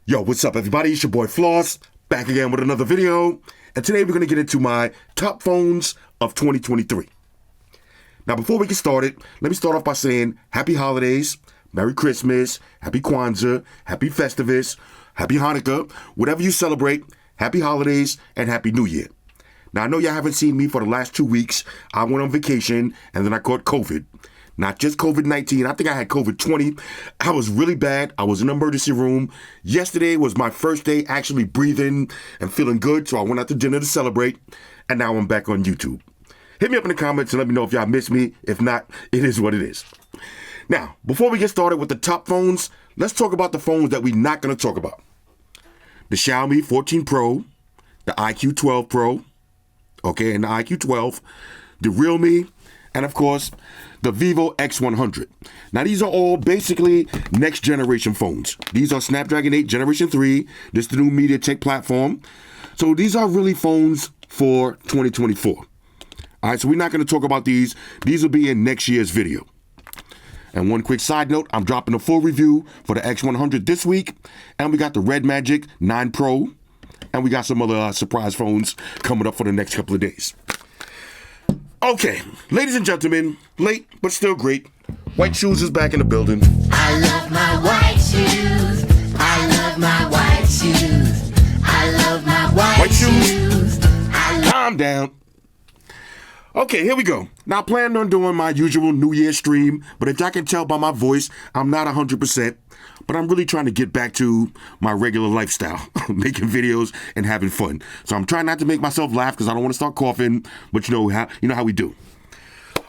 Yo, what's up, everybody? It's your boy Floss, back again with another video. And today we're going to get into my top phones of 2023. Now, before we get started, let me start off by saying Happy Holidays, Merry Christmas, Happy Kwanzaa, Happy Festivus, Happy Hanukkah, whatever you celebrate, Happy Holidays, and Happy New Year. Now, I know y'all haven't seen me for the last 2 weeks. I went on vacation, and then I caught COVID. Not just COVID-19. I think I had COVID-20. I was really bad. I was in the emergency room. Yesterday was my first day actually breathing and feeling good, so I went out to dinner to celebrate, and now I'm back on YouTube. Hit me up in the comments and let me know if y'all miss me. If not, it is what it is. Now, before we get started with the top phones, let's talk about the phones that we're not going to talk about. The Xiaomi 14 Pro, the iQOO 12 Pro, and the iQOO 12, the Realme, and of course, the Vivo X100. Now, these are all basically next generation phones. These are Snapdragon 8 Generation 3. This is the new MediaTek platform. So these are really phones for 2024. All right, so we're not going to talk about these. These will be in next year's video. And one quick side note, I'm dropping a full review for the X100 this week. And we got the Red Magic 9 Pro. And we got some other surprise phones coming up for the next couple of days. Okay, ladies and gentlemen, late but still great. White Shoes is back in the building. I love my white shoes. I love my white shoes. I love my white shoes. Calm down. Okay, here we go. Now, I planned on doing my usual New Year stream, but if y'all can tell by my voice, I'm not 100%, but I'm really trying to get back to my regular lifestyle, making videos and having fun. So I'm trying not to make myself laugh because I don't want to start coughing, but you know how we do.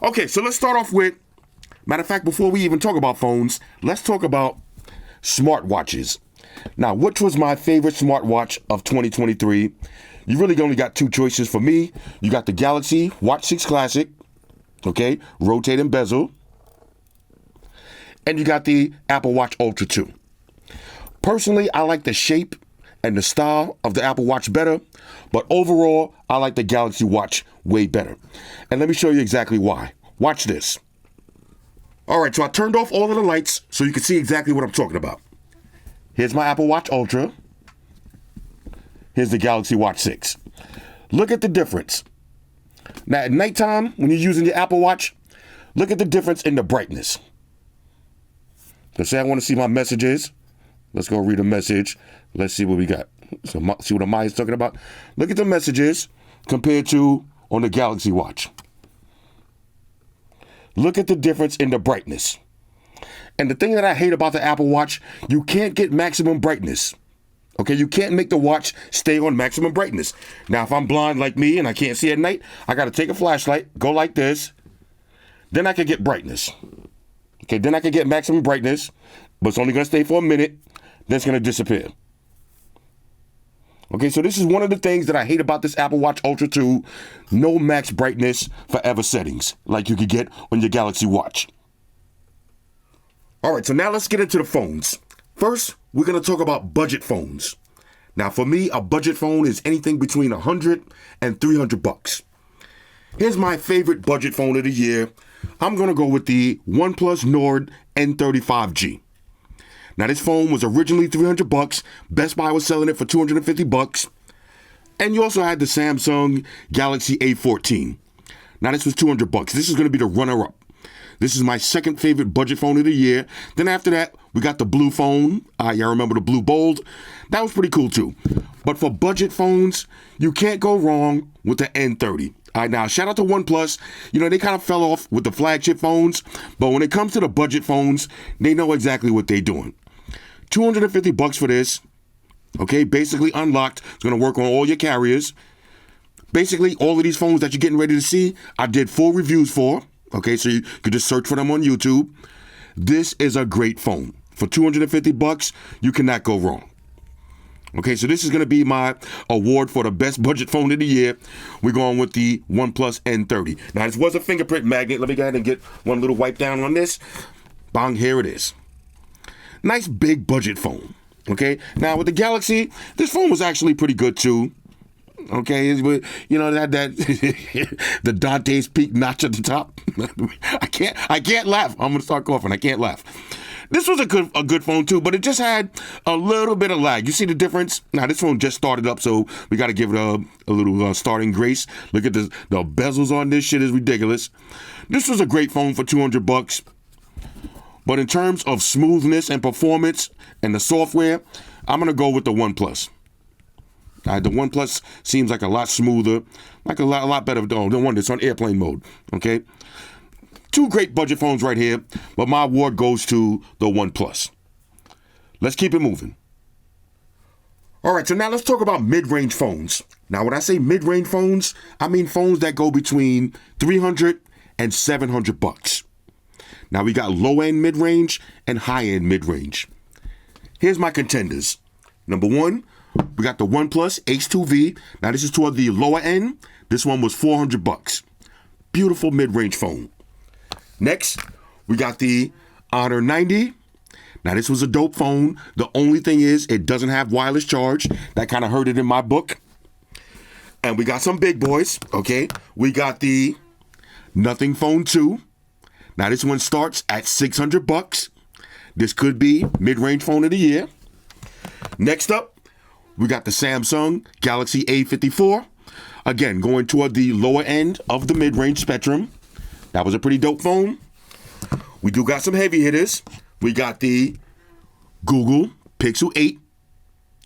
Okay, so let's start off with, matter of fact, before we even talk about phones, let's talk about smartwatches. Now, which was my favorite smartwatch of 2023? You really only got two choices for me. You got the Galaxy Watch 6 Classic, rotating bezel, and you got the Apple Watch Ultra 2. Personally, I like the shape and the style of the Apple Watch better, but overall, I like the Galaxy Watch way better. And let me show you exactly why. Watch this. All right, so I turned off all of the lights so you can see exactly what I'm talking about. Here's my Apple Watch Ultra. Here's the Galaxy Watch 6. Look at the difference. Now, at nighttime, when you're using your Apple Watch, look at the difference in the brightness. So say I want to see my messages. Let's go read a message. Let's see what we got. So see what Amaya's talking about. Look at the messages compared to on the Galaxy Watch. Look at the difference in the brightness. And the thing that I hate about the Apple Watch, you can't get maximum brightness. You can't make the watch stay on maximum brightness. Now, if I'm blind like me and I can't see at night, I got to take a flashlight, go like this. Then I can get brightness. Then I can get maximum brightness, but it's only going to stay for a minute. Then it's going to disappear. So this is one of the things that I hate about this Apple Watch Ultra 2. No max brightness forever settings like you could get on your Galaxy Watch. All right, so now let's get into the phones. First, we're going to talk about budget phones. Now, for me, a budget phone is anything between $100 and $300. Here's my favorite budget phone of the year. I'm going to go with the OnePlus Nord N35G. Now, this phone was originally $300. Best Buy was selling it for $250. And you also had the Samsung Galaxy A14. Now, this was $200. This is going to be the runner-up. This is my second favorite budget phone of the year. Then after that, we got the blue phone. Y'all remember the blue Bold? That was pretty cool too. But for budget phones, you can't go wrong with the N30. All right, now shout out to OnePlus. They kind of fell off with the flagship phones, but when it comes to the budget phones, they know exactly what they're doing. $250 for this. Basically unlocked. It's going to work on all your carriers. Basically, all of these phones that you're getting ready to see, I did full reviews for. So you could just search for them on YouTube. This is a great phone. For $250, you cannot go wrong. So this is going to be my award for the best budget phone of the year. We're going with the OnePlus N30. Now, this was a fingerprint magnet. Let me go ahead and get one little wipe down on this. Bang, here it is. Nice big budget phone. Now, with the Galaxy, this phone was actually pretty good too. That the Dante's Peak notch at the top. I can't laugh. I'm gonna start coughing. I can't laugh. This was a good phone too, but it just had a little bit of lag. You see the difference? Now this phone just started up, so we got to give it a little starting grace. Look at the bezels on this shit is ridiculous. This was a great phone for $200, but in terms of smoothness and performance and the software, I'm gonna go with the OnePlus. The OnePlus seems like a lot smoother, like a lot better. The one that's on airplane mode. Okay. Two great budget phones right here, but my award goes to the OnePlus. Let's keep it moving. All right, so now let's talk about mid-range phones. Now, when I say mid-range phones, I mean phones that go between $300 and $700. Now, we got low-end mid-range and high-end mid-range. Here's my contenders. Number one, we got the OnePlus H2V. Now, this is toward the lower end. This one was $400. Beautiful mid-range phone. Next, we got the Honor 90. Now, this was a dope phone. The only thing is it doesn't have wireless charge. That kind of hurt it in my book. And we got some big boys, okay? We got the Nothing Phone 2. Now, this one starts at $600. This could be mid-range phone of the year. Next up, we got the Samsung Galaxy A54. Again, going toward the lower end of the mid-range spectrum. That was a pretty dope phone. We do got some heavy hitters. We got the Google Pixel 8.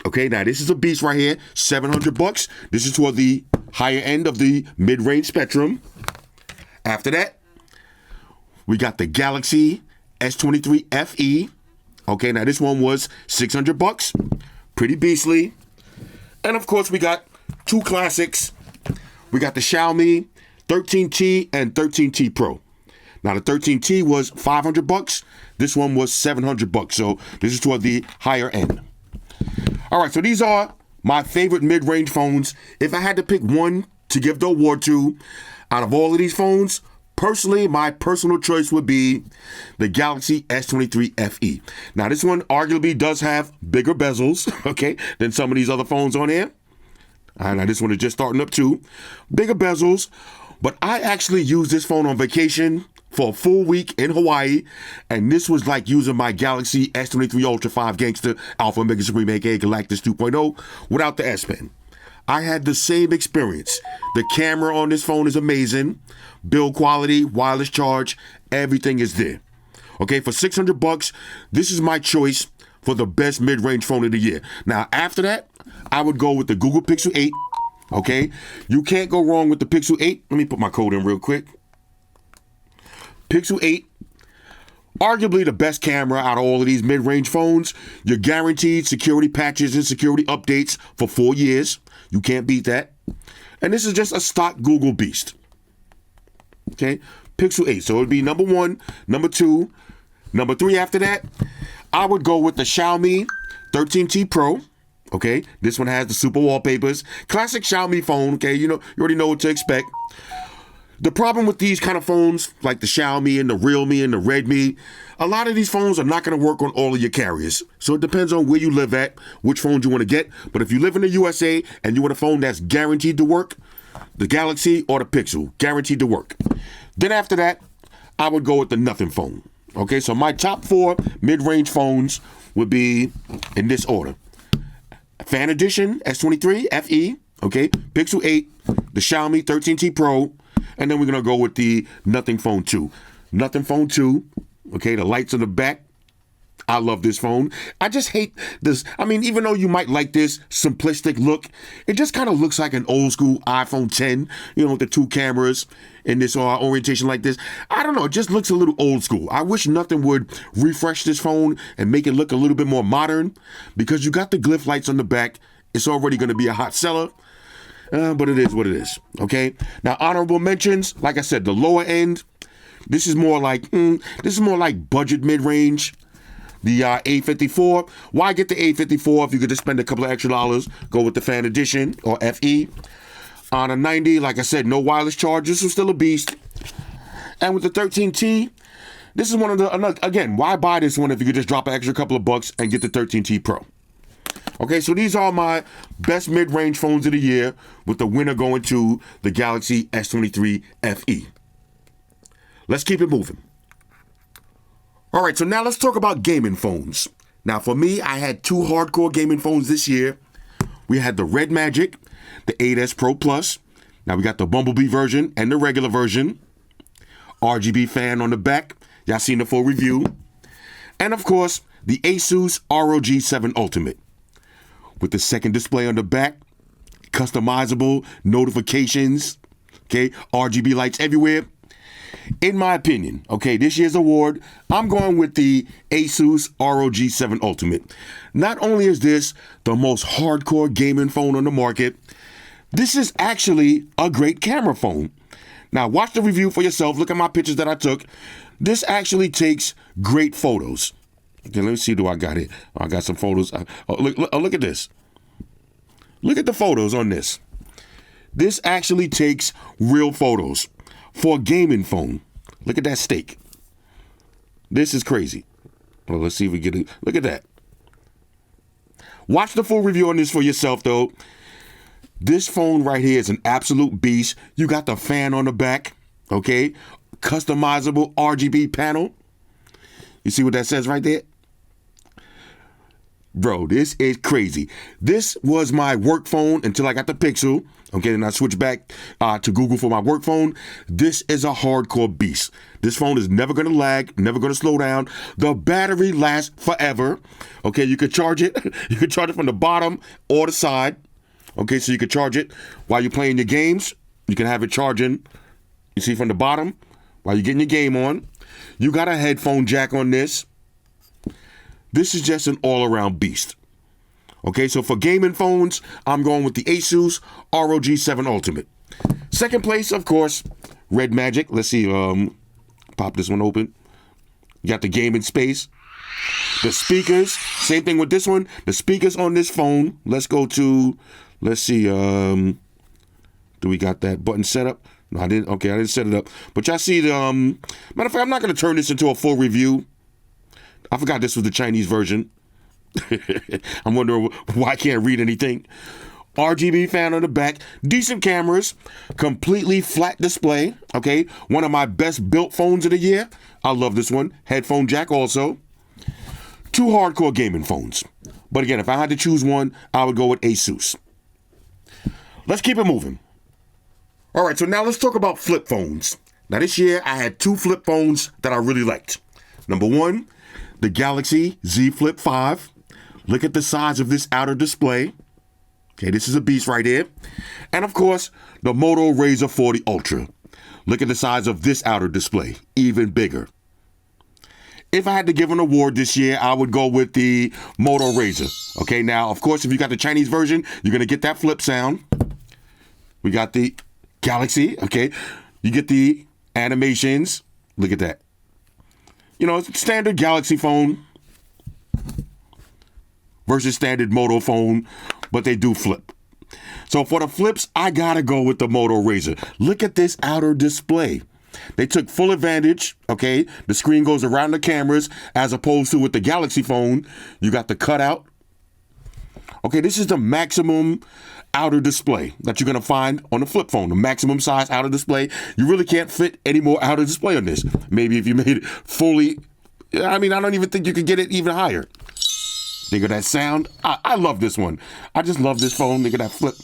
Okay, now this is a beast right here. $700. This is toward the higher end of the mid-range spectrum. After that, we got the Galaxy S23 FE. Okay, now this one was $600. Pretty beastly. And of course, we got two classics. We got the Xiaomi 13T and 13T Pro. Now the 13T was $500. This one was $700. So this is toward the higher end. All right, so these are my favorite mid-range phones. If I had to pick one to give the award to, out of all of these phones, personally, my personal choice would be the Galaxy S23 FE. Now this one arguably does have bigger bezels, okay, than some of these other phones on here. Now this one is just starting up too. Bigger bezels. But I actually used this phone on vacation for a full week in Hawaii, and this was like using my Galaxy S23 Ultra 5 Gangster Alpha Mega Supreme aka Galactus 2.0 without the S Pen. I had the same experience. The camera on this phone is amazing. Build quality, wireless charge, everything is there. Okay, for $600, this is my choice for the best mid-range phone of the year. Now, after that, I would go with the Google Pixel 8. Okay, you can't go wrong with the Pixel 8. Let me put my code in real quick. Pixel 8, arguably the best camera out of all of these mid-range phones. You're guaranteed security patches and security updates for 4 years. You can't beat that. And this is just a stock Google beast. Okay, Pixel 8. So it would be number one, number two, number three after that. I would go with the Xiaomi 13T Pro. Okay, this one has the super wallpapers. Classic Xiaomi phone, okay, you already know what to expect. The problem with these kind of phones, like the Xiaomi and the Realme and the Redmi, a lot of these phones are not going to work on all of your carriers. So it depends on where you live at, which phones you want to get. But if you live in the USA and you want a phone that's guaranteed to work, the Galaxy or the Pixel, guaranteed to work. Then after that, I would go with the Nothing Phone. Okay, so my top 4 mid-range phones would be in this order. Fan Edition S23 FE, okay, Pixel 8, the Xiaomi 13T Pro, and then we're going to go with the Nothing Phone 2. Nothing Phone 2, okay, the lights on the back. I love this phone. I just hate this. I mean, even though you might like this simplistic look, it just kind of looks like an old school iPhone 10, with the 2 cameras in this orientation like this. I don't know. It just looks a little old school. I wish Nothing would refresh this phone and make it look a little bit more modern, because you got the glyph lights on the back. It's already going to be a hot seller. But it is what it is. Okay. Now, honorable mentions, like I said, the lower end. This is more like budget mid-range. The A54. Why get the A54 if you could just spend a couple of extra dollars? Go with the Fan Edition or FE. On a 90, like I said, no wireless charge. This is still a beast. And with the 13T, this is one of the, again, why buy this one if you could just drop an extra couple of bucks and get the 13T Pro? Okay, so these are my best mid-range phones of the year, with the winner going to the Galaxy S23 FE. Let's keep it moving. All right, so now let's talk about gaming phones. Now, for me, I had two hardcore gaming phones this year. We had the Red Magic, the 8S Pro Plus. Now, we got the Bumblebee version and the regular version. RGB fan on the back. Y'all seen the full review. And, of course, the Asus ROG 7 Ultimate. With the second display on the back, customizable notifications, okay, RGB lights everywhere. In my opinion, okay, this year's award, I'm going with the Asus ROG 7 Ultimate. Not only is this the most hardcore gaming phone on the market, this is actually a great camera phone. Now, watch the review for yourself. Look at my pictures that I took. This actually takes great photos. Okay, let me see, do I got it? I got some photos. Look at this. Look at the photos on this. This actually takes real photos for a gaming phone. Look at that steak. This is crazy. Well, let's see if we get it. Look at that. Watch the full review on this for yourself, though. This phone right here is an absolute beast. You got the fan on the back, okay? Customizable RGB panel. You see what that says right there? Bro, this is crazy. This was my work phone until I got the Pixel. Okay, and I switched back to Google for my work phone. This is a hardcore beast. This phone is never going to lag, never going to slow down. The battery lasts forever. Okay, you could charge it. You could charge it from the bottom or the side. Okay, so you could charge it while you're playing your games. You can have it charging, you see, from the bottom while you're getting your game on. You got a headphone jack on this. This is just an all-around beast. Okay, so for gaming phones, I'm going with the Asus ROG 7 Ultimate. Second place, of course, Red Magic. Let's see, pop this one open. You got the gaming space. The speakers, same thing with this one. The speakers on this phone, let's go to, let's see, do we got that button set up? No, I didn't. Okay, I didn't set it up. But y'all see the, matter of fact, I'm not going to turn this into a full review. I forgot this was the Chinese version. I'm wondering why I can't read anything. RGB fan on the back, decent cameras, completely flat display, okay? One of my best built phones of the year. I love this one. Headphone jack also. Two hardcore gaming phones. But again, if I had to choose one, I would go with Asus. Let's keep it moving. All right, so now let's talk about flip phones. Now this year, I had two flip phones that I really liked. Number one, the Galaxy Z Flip 5. Look at the size of this outer display. Okay, this is a beast right here. And of course, the Moto Razr 40 Ultra. Look at the size of this outer display, even bigger. If I had to give an award this year, I would go with the Moto Razr. Okay, now, of course, if you got the Chinese version, you're going to get that flip sound. We got the Galaxy, okay? You get the animations. Look at that. You know, it's a standard Galaxy phone versus standard Moto phone, but they do flip. So for the flips, I gotta go with the Moto Razr. Look at this outer display. They took full advantage, okay? The screen goes around the cameras as opposed to with the Galaxy phone, you got the cutout. Okay, this is the maximum outer display that you're gonna find on the flip phone, the maximum size outer display. You really can't fit any more outer display on this. Maybe if you made it fully, I mean, I don't even think you could get it even higher. Think of that sound. I love this one. I just love this phone. Think of that flip.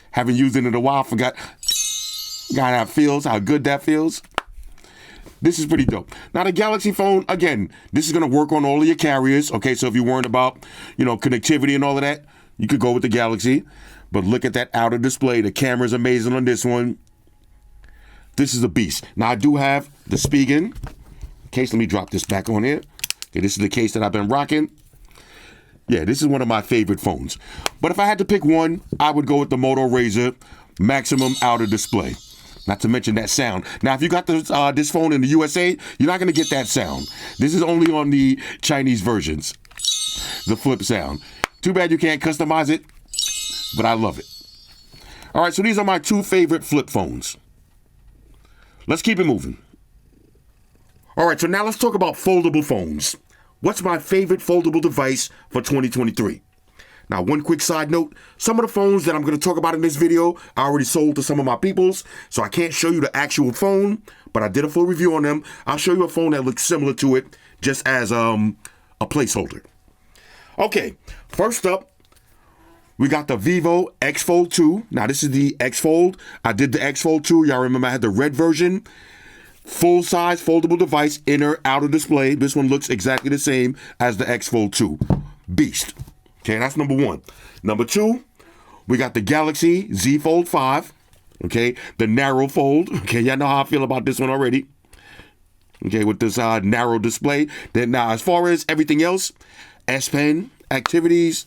Haven't used it in a while. Forgot how that feels, how good that feels. This is pretty dope. Now, the Galaxy phone, again, this is going to work on all of your carriers. Okay, so if you're worried about, you know, connectivity and all of that, you could go with the Galaxy. But look at that outer display. The camera's amazing on this one. This is a beast. Now, I do have the Spigen case. Let me drop this back on here. Okay, this is the case that I've been rocking. Yeah, this is one of my favorite phones. But if I had to pick one, I would go with the Moto Razr maximum outer display. Not to mention that sound. Now, if you got this phone in the USA, you're not going to get that sound. This is only on the Chinese versions. The flip sound. Too bad you can't customize it, but I love it. All right, so these are my two favorite flip phones. Let's keep it moving. All right, so now let's talk about foldable phones. What's my favorite foldable device for 2023? Now, one quick side note, some of the phones that I'm going to talk about in this video, I already sold to some of my peoples, so I can't show you the actual phone, but I did a full review on them. I'll show you a phone that looks similar to it, just as a placeholder. Okay, first up, we got the Vivo X Fold 2. Now, this is the X Fold. I did the X Fold 2. Y'all remember I had the red version. Full-size foldable device, inner, outer display. This one looks exactly the same as the X Fold 2. Beast. Okay, that's number one. Number two, we got the Galaxy Z Fold 5. Okay, the narrow fold. Okay, y'all know how I feel about this one already. Okay, with this narrow display. Then now, as far as everything else, S Pen, activities,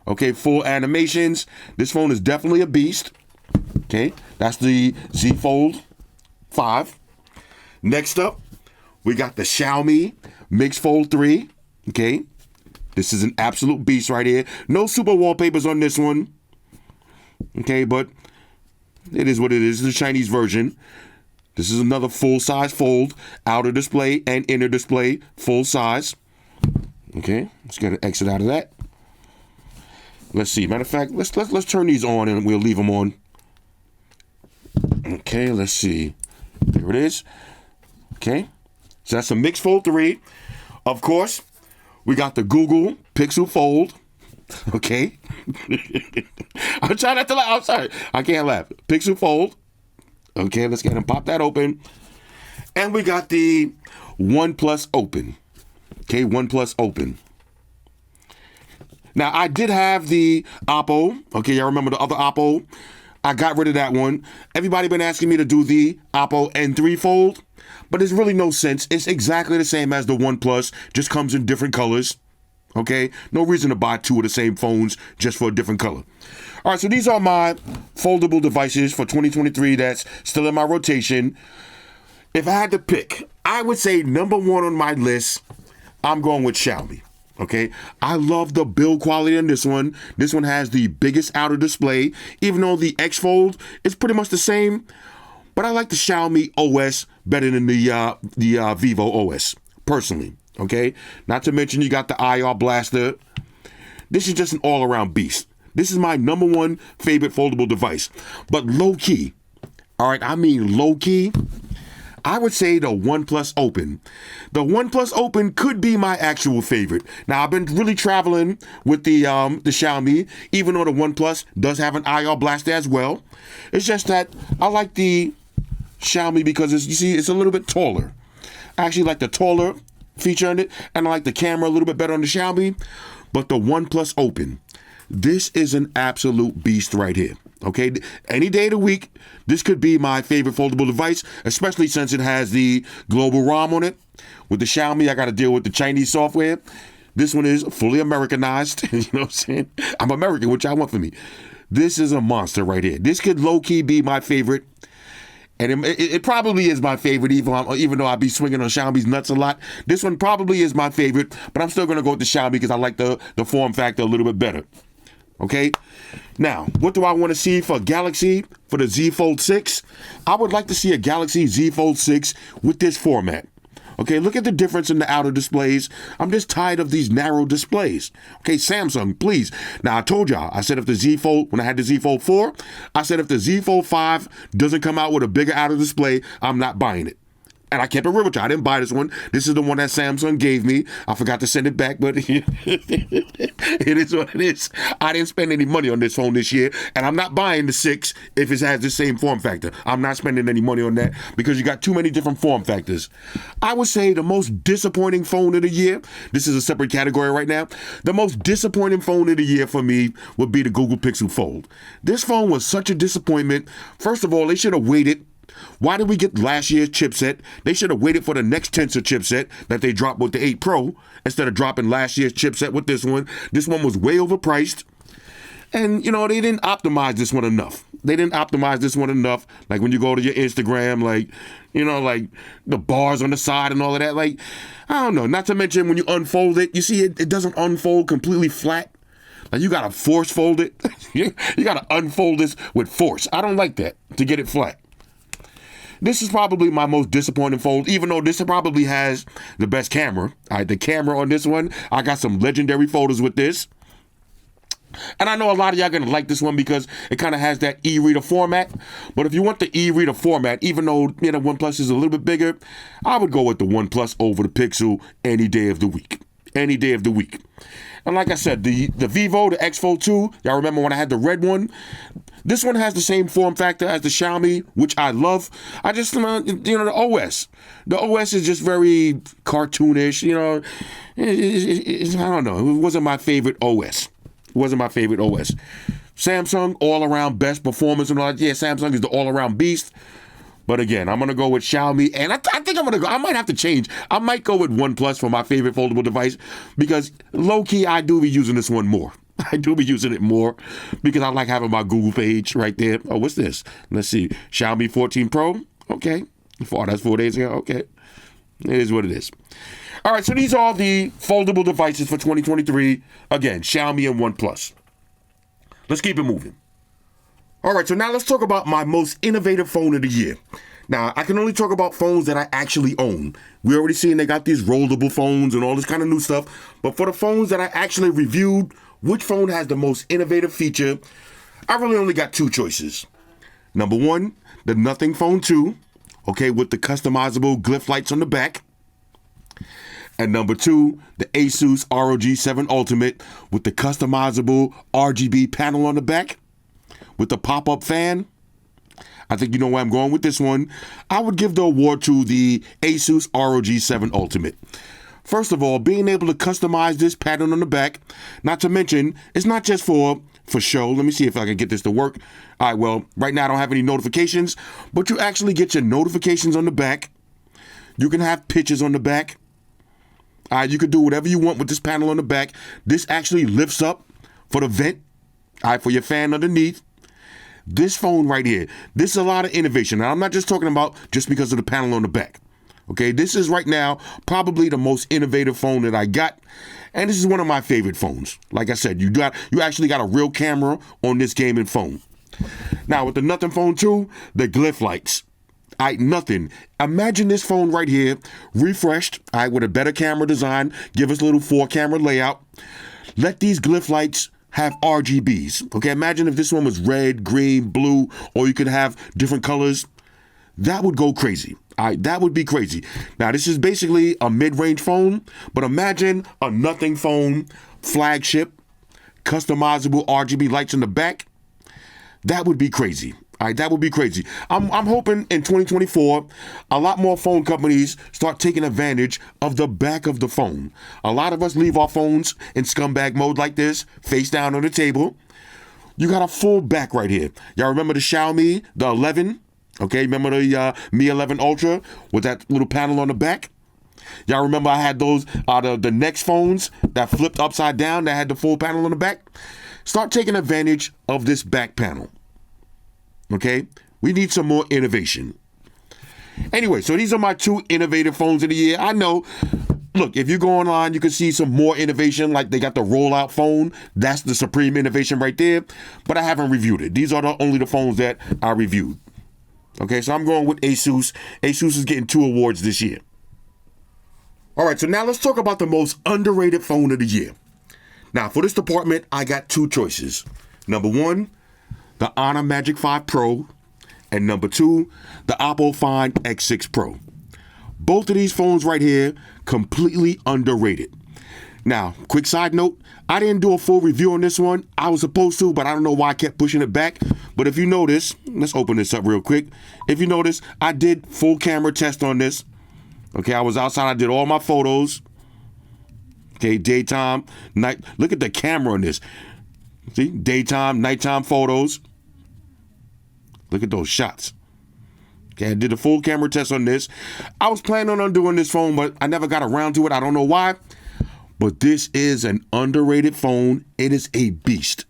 okay, full animations. This phone is definitely a beast. Okay, that's the Z Fold 5. Next up, we got the Xiaomi Mix Fold 3. Okay, this is an absolute beast right here. No super wallpapers on this one. Okay, but it is what it is. It's the Chinese version. This is another full-size fold, outer display and inner display, full size. Okay, let's get an exit out of that. Let's see. Matter of fact, let's turn these on and we'll leave them on. Okay, let's see. There it is. Okay, so that's a Mix Fold 3. Of course, we got the Google Pixel Fold. Okay. I'm trying not to laugh. I'm sorry. I can't laugh. Pixel Fold. Okay, let's get him pop that open. And we got the OnePlus Open. Okay, OnePlus Open. Now, I did have the Oppo. Okay, y'all remember the other Oppo? I got rid of that one. Everybody been asking me to do the Oppo N3 Fold, but there's really no sense. It's exactly the same as the OnePlus, just comes in different colors. Okay, no reason to buy two of the same phones just for a different color. All right, so these are my foldable devices for 2023 that's still in my rotation. If I had to pick, I would say number one on my list, I'm going with Xiaomi. Okay, I love the build quality on this one. This one has the biggest outer display, even though the X Fold is pretty much the same. But I like the Xiaomi OS better than the Vivo OS, personally. Okay, not to mention you got the IR blaster. This is just an all-around beast. This is my number one favorite foldable device. But low-key, all right, I mean low-key, I would say the OnePlus Open. The OnePlus Open could be my actual favorite. Now, I've been really traveling with the Xiaomi, even though the OnePlus does have an IR blaster as well. It's just that I like the Xiaomi because it's a little bit taller. I actually like the taller feature on it, and I like the camera a little bit better on the Xiaomi. But the OnePlus Open, this is an absolute beast right here. Okay, any day of the week, this could be my favorite foldable device, especially since it has the global ROM on it. With the Xiaomi, I got to deal with the Chinese software. This one is fully Americanized. You know what I'm saying? I'm American, which I want for me. This is a monster right here. This could low-key be my favorite. And it probably is my favorite, even though I be swinging on Xiaomi's nuts a lot. This one probably is my favorite, but I'm still going to go with the Xiaomi because I like the form factor a little bit better. Okay, now, what do I want to see for Galaxy for the Z Fold 6? I would like to see a Galaxy Z Fold 6 with this format. Okay, look at the difference in the outer displays. I'm just tired of these narrow displays. Okay, Samsung, please. Now, I told y'all, I said if the Z Fold, when I had the Z Fold 4, I said if the Z Fold 5 doesn't come out with a bigger outer display, I'm not buying it. And I kept it real with you. I didn't buy this one. This is the one that Samsung gave me. I forgot to send it back, but it is what it is. I didn't spend any money on this phone this year, and I'm not buying the 6 if it has the same form factor. I'm not spending any money on that because you got too many different form factors. I would say the most disappointing phone of the year, this is a separate category right now, the most disappointing phone of the year for me would be the Google Pixel Fold. This phone was such a disappointment. First of all, they should have waited. Why did we get last year's chipset? They should have waited for the next Tensor chipset that they dropped with the 8 Pro instead of dropping last year's chipset with this one. This one was way overpriced. And, they didn't optimize this one enough. Like when you go to your Instagram, like the bars on the side and all of that. Like, I don't know. Not to mention when you unfold it, you see it doesn't unfold completely flat. Like you got to force fold it. You got to unfold this with force. I don't like that to get it flat. This is probably my most disappointing fold, even though this probably has the best camera. All right, the camera on this one, I got some legendary photos with this. And I know a lot of y'all going to like this one because it kind of has that e-reader format. But if you want the e-reader format, even though OnePlus is a little bit bigger, I would go with the OnePlus over the Pixel any day of the week. Any day of the week. And like I said, the Vivo, the X Fold 2, y'all remember when I had the red one? This one has the same form factor as the Xiaomi, which I love. I just, the OS. The OS is just very cartoonish, I don't know. It wasn't my favorite OS. Samsung, all-around best performance and all that. Yeah, Samsung is the all-around beast. But again, I'm going to go with Xiaomi, and I think I'm going to go, I might have to change. I might go with OnePlus for my favorite foldable device because low-key, I do be using this one more. I do be using it more because I like having my Google page right there. Oh, what's this? Let's see. Xiaomi 14 Pro. Okay. That's 4 days ago. Okay. It is what it is. All right, so these are the foldable devices for 2023. Again, Xiaomi and OnePlus. Let's keep it moving. All right, so now let's talk about my most innovative phone of the year. Now, I can only talk about phones that I actually own. We already seen they got these rollable phones and all this kind of new stuff. But for the phones that I actually reviewed, which phone has the most innovative feature, I really only got two choices. Number one, the Nothing Phone 2, okay, with the customizable glyph lights on the back. And number two, the Asus ROG 7 Ultimate with the customizable RGB panel on the back with the pop-up fan. I think you know where I'm going with this one. I would give the award to the Asus ROG 7 Ultimate. First of all, being able to customize this pattern on the back, not to mention, it's not just for show. Let me see if I can get this to work. All right, well, right now I don't have any notifications, but you actually get your notifications on the back. You can have pictures on the back. All right, you can do whatever you want with this panel on the back. This actually lifts up for the vent, all right, for your fan underneath. This phone right here, this is a lot of innovation. Now, I'm not just talking about just because of the panel on the back. Okay, this is right now probably the most innovative phone that I got. And this is one of my favorite phones. Like I said, you actually got a real camera on this gaming phone. Now, with the Nothing Phone 2, the glyph lights. All right, nothing. Imagine this phone right here, refreshed, all right, with a better camera design. Give us a little 4-camera layout. Let these glyph lights have RGBs. Okay, imagine if this one was red, green, blue, or you could have different colors. That would go crazy. All right, that would be crazy. Now, this is basically a mid-range phone, but imagine a Nothing Phone flagship, customizable RGB lights in the back. That would be crazy. All right, that would be crazy. I'm hoping in 2024, a lot more phone companies start taking advantage of the back of the phone. A lot of us leave our phones in scumbag mode like this, face down on the table. You got a full back right here. Y'all remember the Xiaomi, the 11? Okay, remember the Mi 11 Ultra with that little panel on the back? Y'all remember I had those, the Next phones that flipped upside down that had the full panel on the back? Start taking advantage of this back panel. Okay? We need some more innovation. Anyway, so these are my two innovative phones of the year. I know, look, if you go online, you can see some more innovation, like they got the rollout phone. That's the supreme innovation right there. But I haven't reviewed it. These are only the phones that I reviewed. Okay, so I'm going with Asus. Asus is getting 2 awards this year. All right, so now let's talk about the most underrated phone of the year. Now, for this department, I got 2 choices. Number 1, the Honor Magic 5 Pro, and number 2, the Oppo Find X6 Pro. Both of these phones right here, completely underrated. Now, quick side note, I didn't do a full review on this one. I was supposed to, but I don't know why I kept pushing it back. But if you notice, let's open this up real quick. If you notice, I did full camera test on this. Okay, I was outside, I did all my photos. Okay, daytime, night. Look at the camera on this. See, daytime, nighttime photos. Look at those shots. Okay, I did a full camera test on this. I was planning on doing this phone, but I never got around to it. I don't know why. But this is an underrated phone. It is a beast.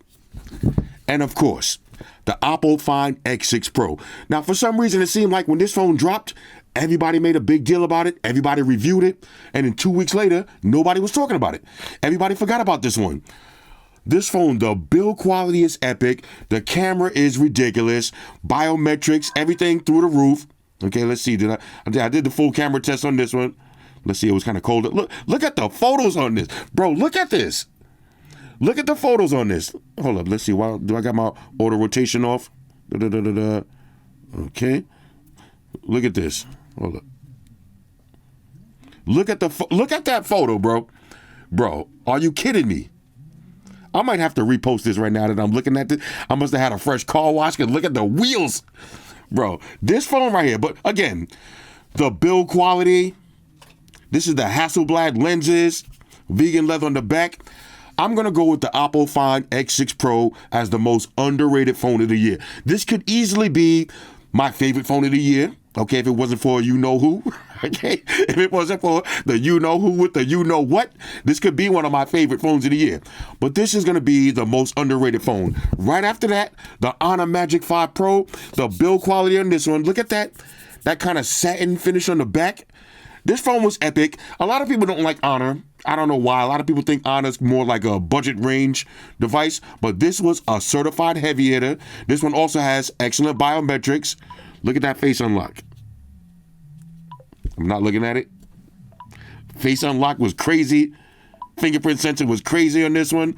And of course, the Oppo Find X6 Pro. Now, for some reason, it seemed like when this phone dropped, everybody made a big deal about it. Everybody reviewed it. And then 2 weeks later, nobody was talking about it. Everybody forgot about this one. This phone, the build quality is epic. The camera is ridiculous. Biometrics, everything through the roof. Okay, let's see. I did the full camera test on this one. Let's see, it was kind of cold. Look at the photos on this. Bro, look at this. Look at the photos on this. Hold up, let's see. Why do I got my auto rotation off? Okay. Look at this. Hold up. Look at that photo, bro. Bro, are you kidding me? I might have to repost this right now that I'm looking at this. I must have had a fresh car wash, because look at the wheels. Bro, this phone right here. But again, the build quality. This is the Hasselblad lenses. Vegan leather on the back. I'm going to go with the Oppo Find X6 Pro as the most underrated phone of the year. This could easily be my favorite phone of the year. Okay, if it wasn't for you-know-who. Okay, if it wasn't for the you-know-who with the you-know-what, this could be one of my favorite phones of the year. But this is going to be the most underrated phone. Right after that, the Honor Magic 5 Pro, the build quality on this one. Look at that kind of satin finish on the back. This phone was epic. A lot of people don't like Honor. I don't know why. A lot of people think Honor's more like a budget range device, but this was a certified heavy hitter. This one also has excellent biometrics. Look at that face unlock. I'm not looking at it. Face unlock was crazy. Fingerprint sensor was crazy on this one.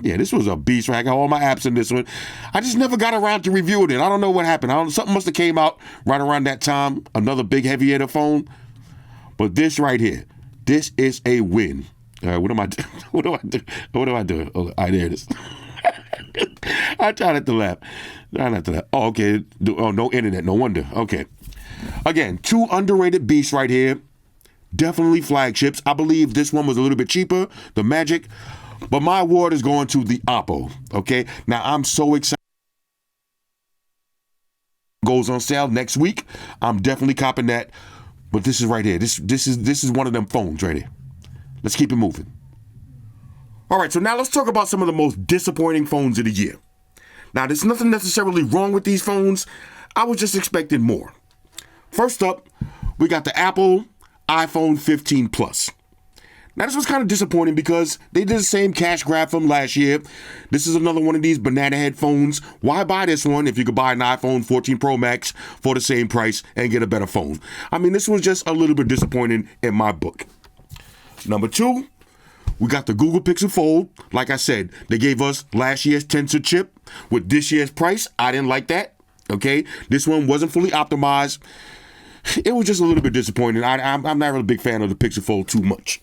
Yeah, this was a beast, right? I got all my apps in this one. I just never got around to reviewing it. I don't know what happened. Something must have came out right around that time. Another big heavy hitter phone. But this right here, this is a win. All right, what am I doing? What am I doing? Oh, all right, there it is. I try not to laugh. Oh, okay. Oh, no internet. No wonder. Okay. Again, two underrated beasts right here. Definitely flagships. I believe this one was a little bit cheaper, the Magic. But my award is going to the Oppo. Okay. Now, I'm so excited. Goes on sale next week. I'm definitely copping that. But this is right here. This is one of them phones right here. Let's keep it moving. All right, so now let's talk about some of the most disappointing phones of the year. Now, there's nothing necessarily wrong with these phones. I was just expecting more. First up, we got the Apple iPhone 15 Plus. Now, this was kind of disappointing because they did the same cash grab from last year. This is another one of these banana head phones. Why buy this one if you could buy an iPhone 14 Pro Max for the same price and get a better phone? I mean, this was just a little bit disappointing in my book. Number two, we got the Google Pixel Fold. Like I said, they gave us last year's Tensor chip with this year's price. I didn't like that. Okay, this one wasn't fully optimized. It was just a little bit disappointing. I'm not really a big fan of the Pixel Fold too much.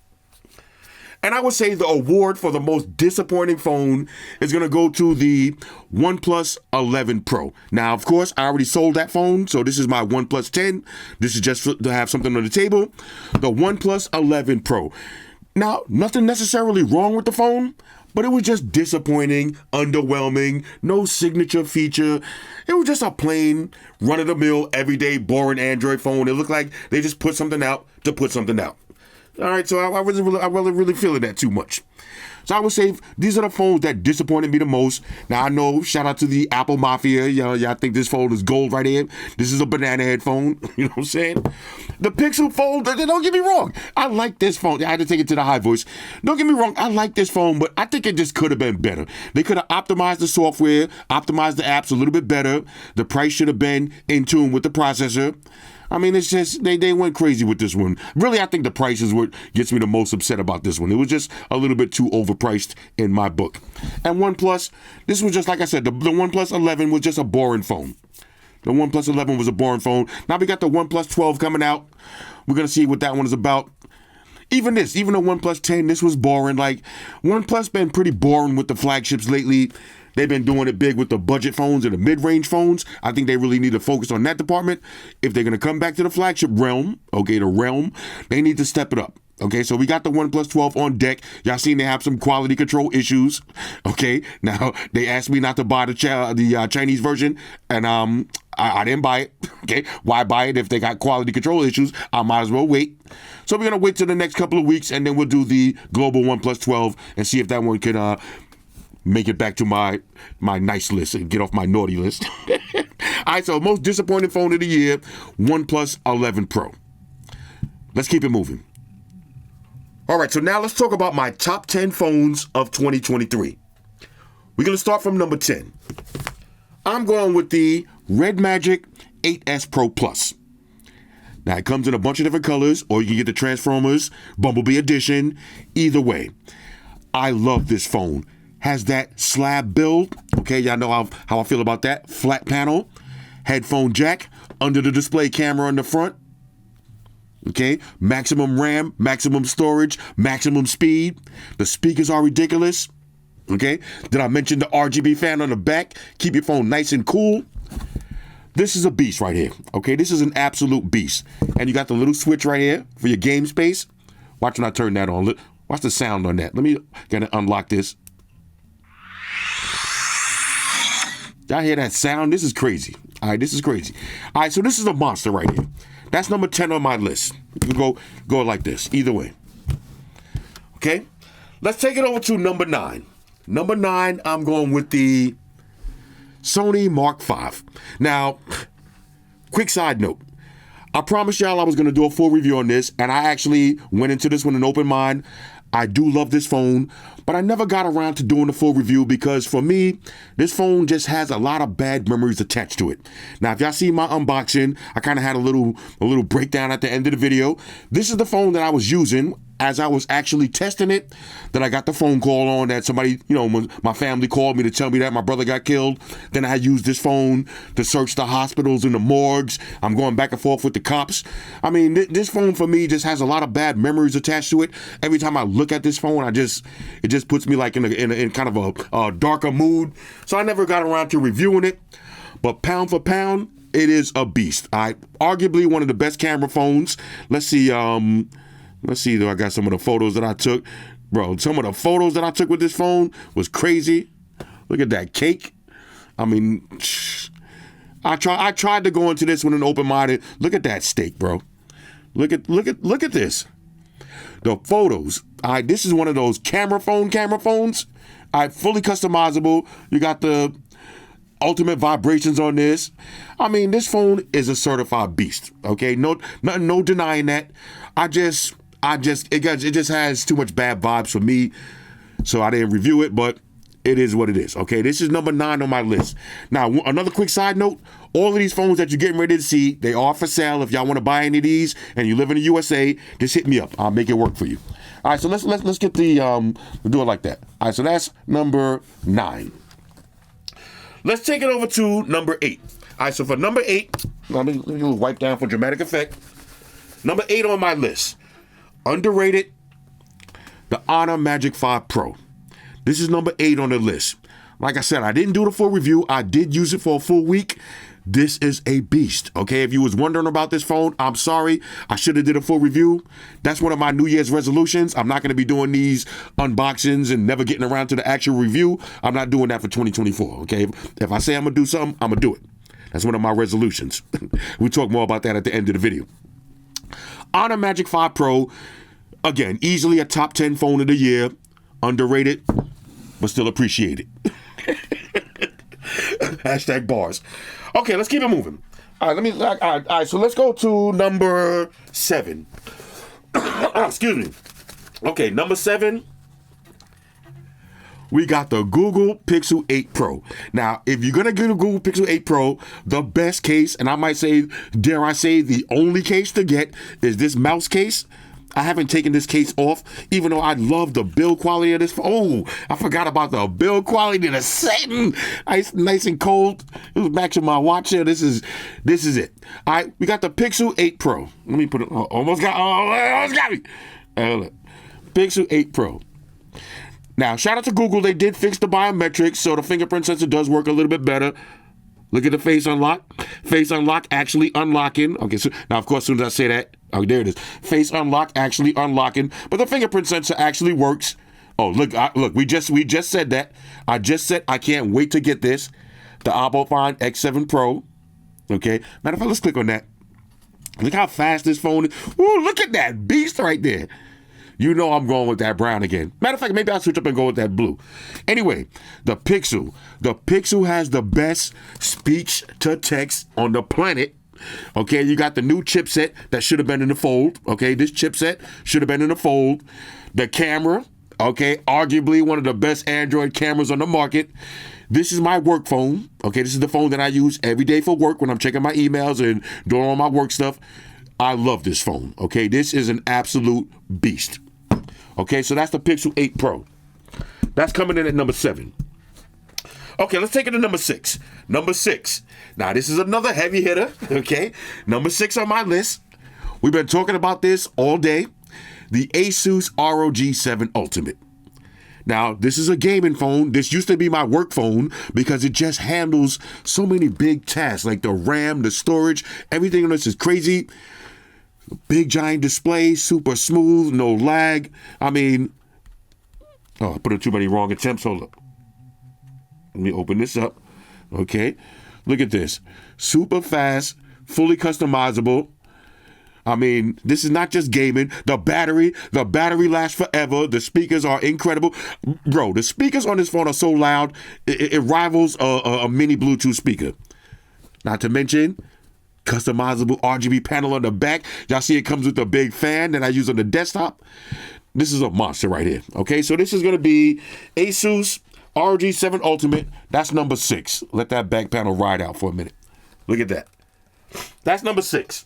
And I would say the award for the most disappointing phone is going to go to the OnePlus 11 Pro. Now, of course, I already sold that phone, so this is my OnePlus 10. This is just to have something on the table. The OnePlus 11 Pro. Now, nothing necessarily wrong with the phone, but it was just disappointing, underwhelming, no signature feature. It was just a plain, run-of-the-mill, everyday, boring Android phone. It looked like they just put something out to put something out. All right, so I wasn't really feeling that too much. So I would say these are the phones that disappointed me the most. Now, I know, shout out to the Apple Mafia. Y'all think this phone is gold right here. This is a banana head phone. You know what I'm saying? The Pixel Fold, don't get me wrong. I like this phone. I had to take it to the high voice. Don't get me wrong. I like this phone, but I think it just could have been better. They could have optimized the software, optimized the apps a little bit better. The price should have been in tune with the processor. I mean, it's just, they went crazy with this one. Really, I think the price is what gets me the most upset about this one. It was just a little bit too overpriced in my book. And OnePlus, this was just, like I said, the OnePlus 11 was just a boring phone. The OnePlus 11 was a boring phone. Now we got the OnePlus 12 coming out. We're going to see what that one is about. Even the OnePlus 10, this was boring. Like, OnePlus been pretty boring with the flagships lately. They've been doing it big with the budget phones and the mid-range phones. I think they really need to focus on that department. If they're going to come back to the flagship realm, okay, the realm, they need to step it up. Okay, so we got the OnePlus 12 on deck. Y'all seen they have some quality control issues. Okay, now they asked me not to buy the Chinese version, and I didn't buy it. Okay, why buy it if they got quality control issues? I might as well wait. So we're gonna wait till the next couple of weeks, and then we'll do the global OnePlus 12 and see if that one can make it back to my nice list and get off my naughty list. All right, so most disappointing phone of the year, OnePlus 11 Pro. Let's keep it moving. All right, so now let's talk about my top 10 phones of 2023. We're going to start from number 10. I'm going with the Red Magic 8S Pro Plus. Now, it comes in a bunch of different colors, or you can get the Transformers Bumblebee Edition. Either way. I love this phone. Has that slab build. Okay, y'all know how I feel about that. Flat panel, headphone jack, under the display camera on the front. Okay, maximum RAM, maximum storage, maximum speed. The speakers are ridiculous. Okay, did I mention the RGB fan on the back? Keep your phone nice and cool. This is a beast right here. Okay, this is an absolute beast. And you got the little switch right here for your game space. Watch when I turn that on. Watch the sound on that. Let me unlock this. Y'all hear that sound? This is crazy. All right, this is crazy. All right, so this is a monster right here. That's number 10 on my list. You can go like this, either way. Okay, let's take it over to number 9. Number 9, I'm going with the Sony Mark V. Now, quick side note. I promised y'all I was going to do a full review on this, and I actually went into this with an open mind. I do love this phone, but I never got around to doing a full review because for me, this phone just has a lot of bad memories attached to it. Now, if y'all see my unboxing, I kind of had a little breakdown at the end of the video. This is the phone that I was using as I was actually testing it, that I got the phone call on that somebody, my family called me to tell me that my brother got killed. Then I used this phone to search the hospitals and the morgues. I'm going back and forth with the cops. I mean, this phone for me just has a lot of bad memories attached to it. Every time I look at this phone, it just puts me like in kind of a darker mood. So I never got around to reviewing it. But pound for pound, it is a beast. Arguably one of the best camera phones. Let's see. Let's see, though. I got some of the photos that I took. Bro, some of the photos that I took with this phone was crazy. Look at that cake. I mean, I tried to go into this with an open mind. Look at that steak, bro. Look at this. The photos. This is one of those camera phones. Fully customizable. You got the ultimate vibrations on this. I mean, this phone is a certified beast. Okay, no denying that. It just has too much bad vibes for me, so I didn't review it, but it is what it is. Okay, this is number 9 on my list. Now, another quick side note, all of these phones that you're getting ready to see, they are for sale. If y'all want to buy any of these and you live in the USA, just hit me up. I'll make it work for you. All right, so let's get we'll do it like that. All right, so that's number 9. Let's take it over to number 8. All right, so for number 8, let me wipe down for dramatic effect. Number 8 on my list. Underrated, the Honor Magic 5 Pro. This is number 8 on the list. Like I said, I didn't do the full review. I did use it for a full week. This is a beast, okay? If you was wondering about this phone, I'm sorry. I should have did a full review. That's one of my New Year's resolutions. I'm not going to be doing these unboxings and never getting around to the actual review. I'm not doing that for 2024, okay? If I say I'm going to do something, I'm going to do it. That's one of my resolutions. We'll talk more about that at the end of the video. Honor Magic 5 Pro, again, easily a top 10 phone of the year. Underrated, but still appreciated. Hashtag bars. Okay, let's keep it moving. All right, so let's go to number 7. Excuse me. Okay, number 7. We got the Google Pixel 8 Pro. Now, if you're going to get a Google Pixel 8 Pro, the best case, and I might say, dare I say, the only case to get is this mouse case. I haven't taken this case off, even though I love the build quality of this. Oh, I forgot about the build quality. The satin, nice and cold. It was matching my watch here. This is it. All right, we got the Pixel 8 Pro. Let me put it. Almost got me. Look. Pixel 8 Pro. Now, shout out to Google. They did fix the biometrics, so the fingerprint sensor does work a little bit better. Look at the face unlock. Face unlock actually unlocking. Okay, so now, of course, as soon as I say that, there it is. Face unlock actually unlocking, but the fingerprint sensor actually works. Oh, look, we just said that. I just said I can't wait to get this. The Oppo X7 Pro. Okay, matter of fact, let's click on that. Look how fast this phone is. Ooh, look at that beast right there. You know I'm going with that brown again. Matter of fact, maybe I'll switch up and go with that blue. Anyway, the Pixel. The Pixel has the best speech-to-text on the planet. Okay, you got the new chipset that should have been in the fold. Okay, this chipset should have been in the fold. The camera, okay, arguably one of the best Android cameras on the market. This is my work phone. Okay, this is the phone that I use every day for work when I'm checking my emails and doing all my work stuff. I love this phone. Okay, this is an absolute beast. Okay, so that's the Pixel 8 Pro. That's coming in at number 7. Okay, let's take it to number 6. Number 6. Now, this is another heavy hitter, okay? Number 6 on my list. We've been talking about this all day. The Asus ROG 7 Ultimate. Now, this is a gaming phone. This used to be my work phone because it just handles so many big tasks, like the RAM, the storage, everything on this is crazy. Big giant display, super smooth, no lag. I mean, I put in too many wrong attempts. Hold up. Let me open this up. Okay. Look at this. Super fast, fully customizable. I mean, this is not just gaming. The battery lasts forever. The speakers are incredible. Bro, the speakers on this phone are so loud, it rivals a mini Bluetooth speaker. Not to mention, customizable RGB panel on the back. Y'all see it comes with a big fan that I use on the desktop. This is a monster right here. Okay, so this is going to be Asus ROG 7 Ultimate. That's number 6. Let that back panel ride out for a minute. Look at that. That's number 6.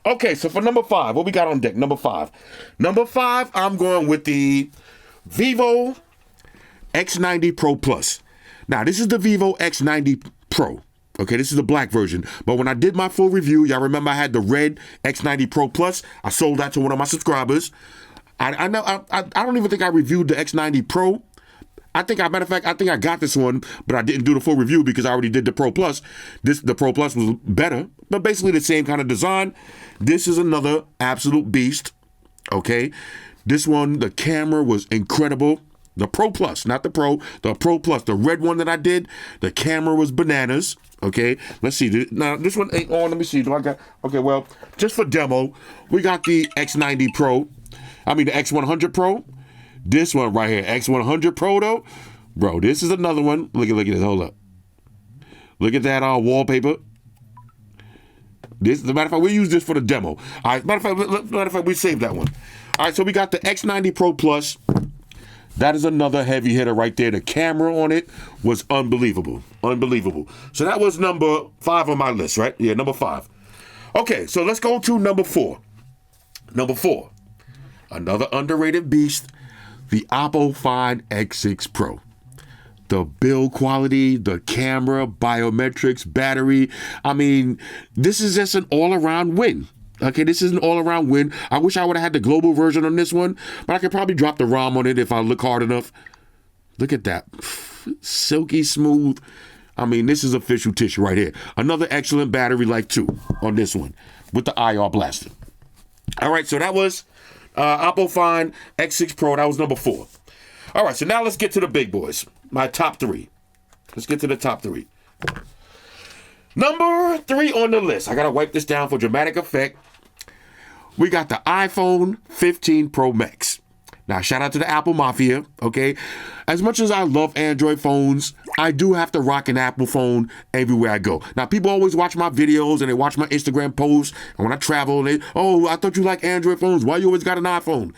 Okay, so for number 5, what we got on deck? Number 5. Number 5, I'm going with the Vivo X90 Pro Plus. Now, this is the Vivo X90 Pro. Okay, this is the black version. But when I did my full review, y'all remember I had the red X90 Pro Plus. I sold that to one of my subscribers. I don't even think I reviewed the X90 Pro. Matter of fact, I think I got this one, but I didn't do the full review because I already did the Pro Plus. The Pro Plus was better, but basically the same kind of design. This is another absolute beast. Okay, this one, the camera was incredible. The Pro Plus, not the Pro, the Pro Plus, the red one that I did, the camera was bananas. Okay, let's see. Now, this one ain't on. Let me see. Okay, well, just for demo, we got the X90 Pro. I mean, the X100 Pro. This one right here, X100 Pro though. Bro, this is another one. Look at this. Hold up. Look at that wallpaper. As a matter of fact, we use this for the demo. All right, matter of fact, we saved that one. All right, so we got the X90 Pro Plus. That is another heavy hitter right there. The camera on it was unbelievable. Unbelievable. So that was number 5 on my list, right? Yeah, number 5. Okay, so let's go to number 4. Number 4. Another underrated beast, the Oppo Find X6 Pro. The build quality, the camera, biometrics, battery. I mean, this is just an all-around win. Okay, this is an all-around win. I wish I would have had the global version on this one, but I could probably drop the ROM on it if I look hard enough. Look at that. Silky smooth. I mean, this is official tissue right here. Another excellent battery life, too, on this one with the IR blaster. All right, so that was Oppo Find X6 Pro. That was number 4. All right, so now let's get to the big boys. My top 3. Let's get to the top 3. Number 3 on the list. I got to wipe this down for dramatic effect. We got the iPhone 15 Pro Max. Now, shout out to the Apple Mafia, okay? As much as I love Android phones, I do have to rock an Apple phone everywhere I go. Now, people always watch my videos and they watch my Instagram posts. And when I travel, I thought you like Android phones. Why you always got an iPhone?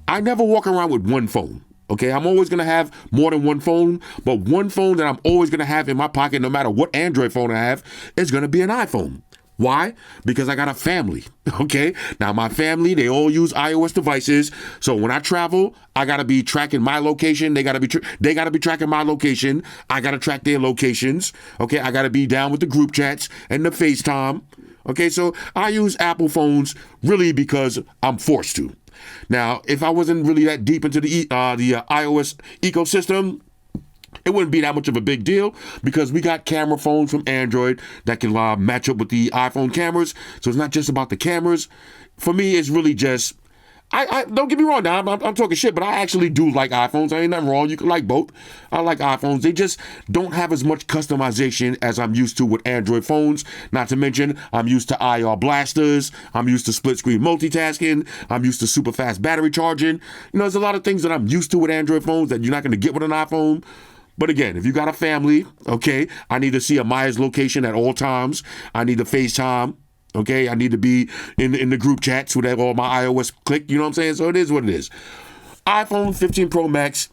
I never walk around with one phone. Okay, I'm always going to have more than one phone, but one phone that I'm always going to have in my pocket, no matter what Android phone I have, is going to be an iPhone. Why? Because I got a family, okay? Now, my family, they all use iOS devices, so when I travel, I got to be tracking my location. They got to be tracking my location. I got to track their locations, okay? I got to be down with the group chats and the FaceTime, okay? So I use Apple phones really because I'm forced to. Now, if I wasn't really that deep into the iOS ecosystem, it wouldn't be that much of a big deal because we got camera phones from Android that can match up with the iPhone cameras. So it's not just about the cameras. For me, it's really just, I don't get me wrong now, I'm talking shit, but I actually do like iPhones. I ain't nothing wrong. You can like both. I like iPhones. They just don't have as much customization as I'm used to with Android phones. Not to mention, I'm used to IR blasters. I'm used to split screen multitasking. I'm used to super fast battery charging. You know, there's a lot of things that I'm used to with Android phones that you're not going to get with an iPhone. But again, if you got a family, okay, I need to see Amaya's location at all times. I need to FaceTime. Okay, I need to be in the group chats with all my iOS click. You know what I'm saying? So it is what it is. iPhone 15 Pro Max.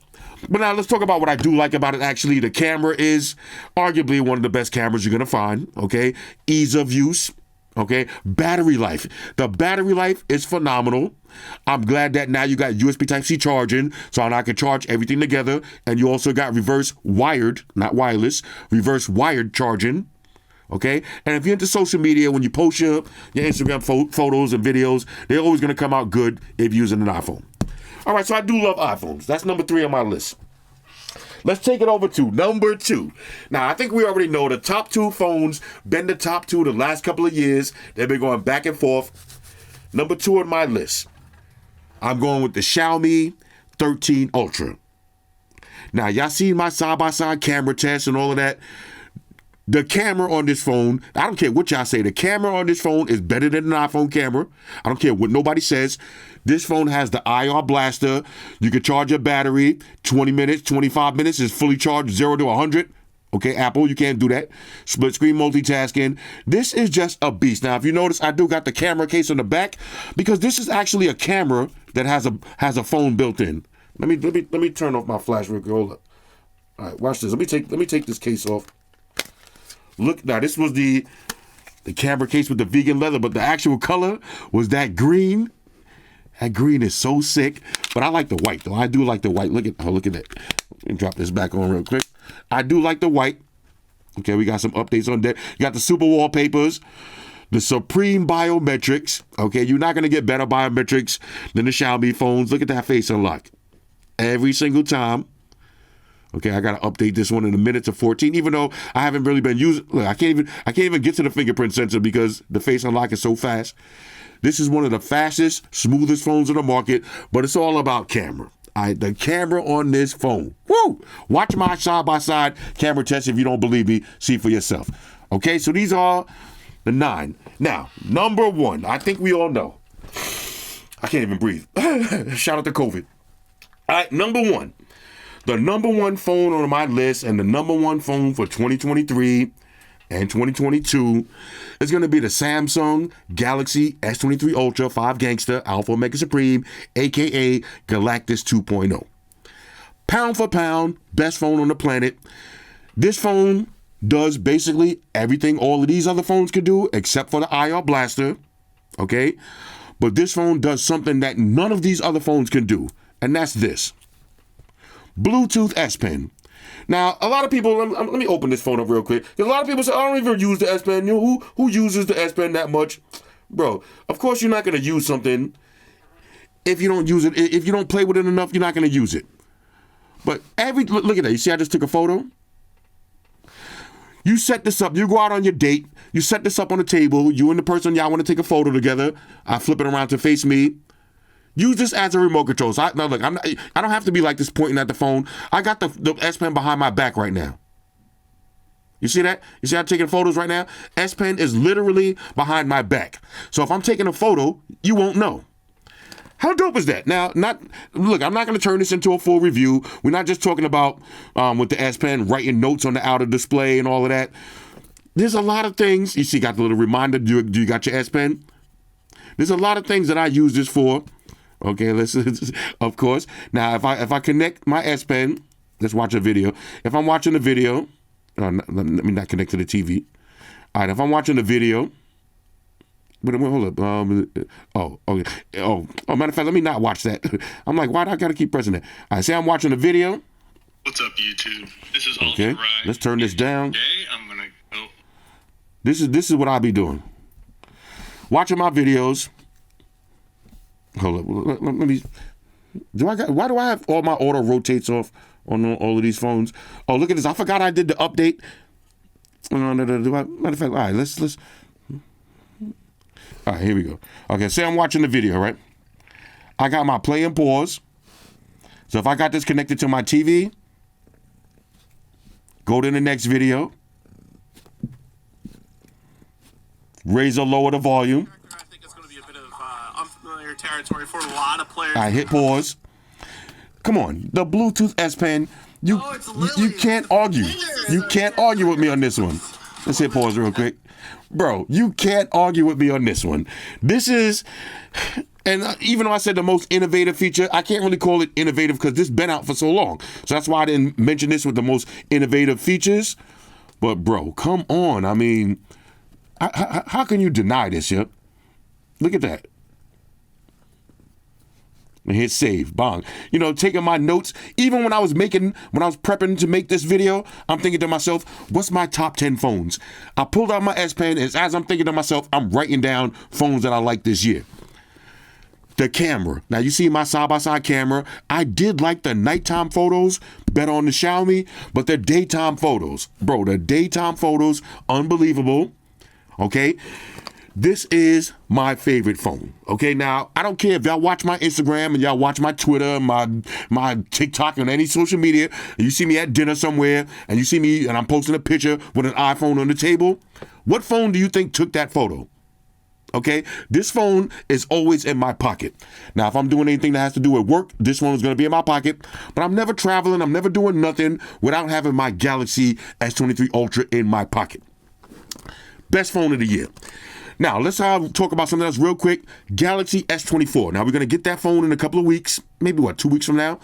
But now let's talk about what I do like about it. Actually, the camera is arguably one of the best cameras you're going to find. Okay, ease of use. Okay, battery life. The battery life is phenomenal. I'm glad that now you got USB Type-C charging, so now I can charge everything together. And you also got reverse wired, not wireless, reverse wired charging. Okay, and if you're into social media, when you post your Instagram photos and videos, they're always going to come out good if you're using an iPhone. All right, so I do love iPhones. That's number 3 on my list. Let's take it over to number 2. Now, I think we already know the top 2 phones been the top 2 the last couple of years. They've been going back and forth. Number 2 on my list, I'm going with the Xiaomi 13 Ultra. Now, y'all seen my side-by-side camera test and all of that. The camera on this phone, I don't care what y'all say, the camera on this phone is better than an iPhone camera. I don't care what nobody says. This phone has the IR blaster. You can charge your battery 20 minutes, 25 minutes. It's fully charged 0 to 100. Okay, Apple, you can't do that. Split screen multitasking. This is just a beast. Now, if you notice, I do got the camera case on the back because this is actually a camera that has a phone built in. Let me turn off my flash real quick. Hold up. All right, watch this. Let me take this case off. Look, now this was the camera case with the vegan leather, but the actual color was that green. That green is so sick, but I like the white though. I do like the white. Look at that. Let me drop this back on real quick. I do like the white. Okay, we got some updates on that. You got the super wallpapers, the supreme biometrics. Okay, you're not gonna get better biometrics than the Xiaomi phones. Look at that face unlock. Every single time. Okay, I gotta update this one in a minute to 14, even though I haven't really been using. Look, I can't even get to the fingerprint sensor because the face unlock is so fast. This is one of the fastest, smoothest phones on the market, but it's all about camera. The camera on this phone. Woo! Watch my side-by-side camera test if you don't believe me. See for yourself. Okay, so these are the 9. Now, number 1, I think we all know. I can't even breathe. Shout out to COVID. All right, number 1. The number 1 phone on my list and the number 1 phone for 2023 and 2022 is going to be the Samsung Galaxy S23 Ultra 5 Gangster Alpha Omega Supreme, aka Galactus 2.0. Pound for pound, best phone on the planet. This phone does basically everything all of these other phones can do except for the IR blaster, okay? But this phone does something that none of these other phones can do, and that's this. Bluetooth S Pen. Now, a lot of people, let me open this phone up real quick. A lot of people say, I don't even use the S Pen. You know, who uses the S Pen that much? Bro, of course you're not going to use something if you don't use it. If you don't play with it enough, you're not going to use it. But look at that. You see I just took a photo? You set this up. You go out on your date. You set this up on the table. You and the person, y'all want to take a photo together. I flip it around to face me. Use this as a remote control. So I don't have to be like this pointing at the phone. I got the S Pen behind my back right now. You see that? You see I'm taking photos right now? S Pen is literally behind my back. So if I'm taking a photo, you won't know. How dope is that? Now, I'm not going to turn this into a full review. We're not just talking about with the S Pen writing notes on the outer display and all of that. There's a lot of things. You see, got the little reminder. Do you got your S Pen? There's a lot of things that I use this for. Okay, of course. Now, if I connect my S Pen, let's watch a video. If I'm watching a video, let me not connect to the TV. All right, if I'm watching a video, but hold up. Okay. Matter of fact, let me not watch that. I'm like, why do I gotta keep pressing that? All right, say I'm watching a video. What's up, YouTube? This is okay. Right. Let's turn this down. Today, I'm gonna go. This is what I'll be doing. Watching my videos. Hold up. Let me. Why do I have all my auto rotates off on all of these phones? Oh, look at this. I forgot I did the update. Matter of fact, all right, let's. All right, here we go. Okay, say I'm watching the video, right? I got my play and pause. So if I got this connected to my TV, go to the next video. Raise or lower the volume. I think it's going to be a bit of unfamiliar territory for a lot of players. I hit pause. Come on, the Bluetooth S Pen. You can't argue. You can't argue with me on this one. Let's hit pause real quick. Bro, you can't argue with me on this one. This is, and even though I said the most innovative feature, I can't really call it innovative because this has been out for so long. So that's why I didn't mention this with the most innovative features. But bro, come on. I mean, How can you deny this, yeah? Look at that. And hit save, bang. You know, taking my notes, even when I was prepping to make this video, I'm thinking to myself, what's my top 10 phones? I pulled out my S Pen, and as I'm thinking to myself, I'm writing down phones that I like this year. The camera. Now, you see my side-by-side camera. I did like the nighttime photos better on the Xiaomi, but the daytime photos, bro, the daytime photos, unbelievable. Okay? This is my favorite phone. Okay, now, I don't care if y'all watch my Instagram and y'all watch my Twitter, my TikTok, and any social media, and you see me at dinner somewhere, and you see me, and I'm posting a picture with an iPhone on the table. What phone do you think took that photo? Okay, this phone is always in my pocket. Now, if I'm doing anything that has to do with work, this phone is going to be in my pocket, but I'm never traveling, I'm never doing nothing without having my Galaxy S23 Ultra in my pocket. Best phone of the year. Now, let's talk about something else real quick. Galaxy S24. Now, we're going to get that phone in a couple of weeks. Maybe, 2 weeks from now?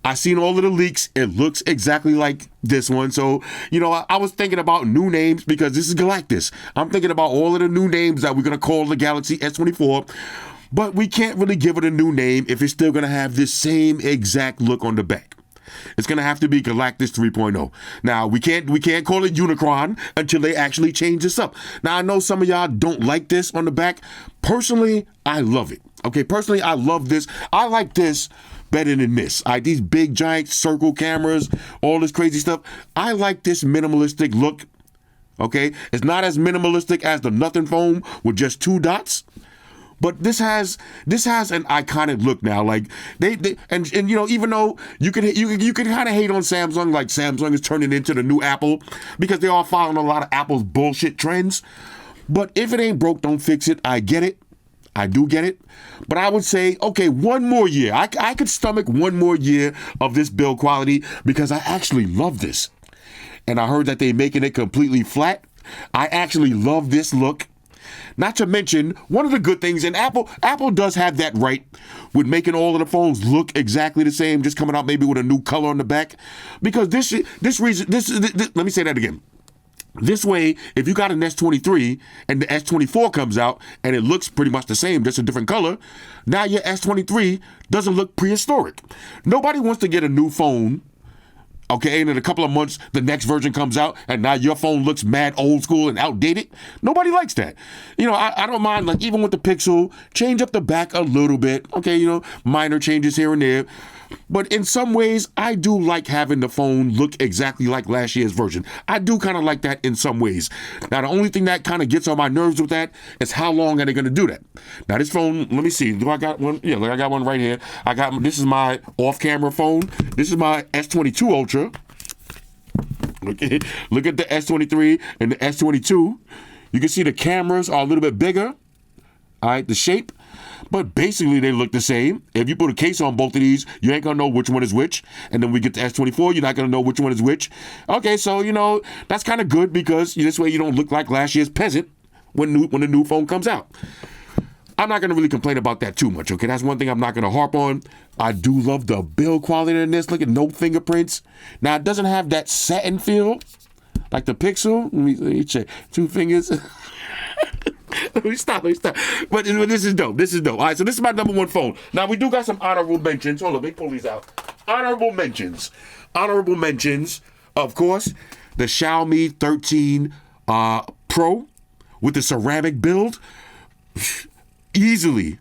I seen all of the leaks. It looks exactly like this one. So, you know, I was thinking about new names because this is Galactus. I'm thinking about all of the new names that we're going to call the Galaxy S24. But we can't really give it a new name if it's still going to have this same exact look on the back. It's going to have to be Galactus 3.0. Now, we can't call it Unicron until they actually change this up. Now, I know some of y'all don't like this on the back. Personally, I love it. Okay, personally, I love this. I like this better than this. These big, giant circle cameras, all this crazy stuff. I like this minimalistic look. Okay, it's not as minimalistic as the Nothing phone with just 2 dots. But this has an iconic look now. Like they and you know, even though you can kind of hate on Samsung, like Samsung is turning into the new Apple because they are following a lot of Apple's bullshit trends. But if it ain't broke, don't fix it. I get it. I do get it. But I would say, okay, one more year. I could stomach one more year of this build quality because I actually love this. And I heard that they're making it completely flat. I actually love this look. Not to mention, one of the good things, and Apple does have that right with making all of the phones look exactly the same, just coming out maybe with a new color on the back. Because this let me say that again. This way, if you got an S23 and the S24 comes out and it looks pretty much the same, just a different color, now your S23 doesn't look prehistoric. Nobody wants to get a new phone, okay, and in a couple of months, the next version comes out and now your phone looks mad old school and outdated. Nobody likes that. You know, I don't mind, like, even with the Pixel, change up the back a little bit. Okay, you know, minor changes here and there. But in some ways, I do like having the phone look exactly like last year's version. I do kind of like that in some ways. Now, the only thing that kind of gets on my nerves with that is how long are they going to do that? Now, this phone, let me see. Do I got one? Yeah, look, I got one right here. This is my off-camera phone. This is my S22 Ultra. Look at the S23 and the S22. You can see the cameras are a little bit bigger. All right, the shape. But basically, they look the same. If you put a case on both of these, you ain't going to know which one is which. And then we get to S24, you're not going to know which one is which. Okay, so, you know, that's kind of good because this way you don't look like last year's peasant when the new phone comes out. I'm not going to really complain about that too much, okay? That's one thing I'm not going to harp on. I do love the build quality in this. Look at no fingerprints. Now, it doesn't have that satin feel like the Pixel. Let me check. 2 fingers. Let me stop. But this is dope. All right, so this is my number 1 phone. Now, we do got some honorable mentions. Hold on, let me pull these out. Honorable mentions, of course, the Xiaomi 13 Pro with the ceramic build. Easily.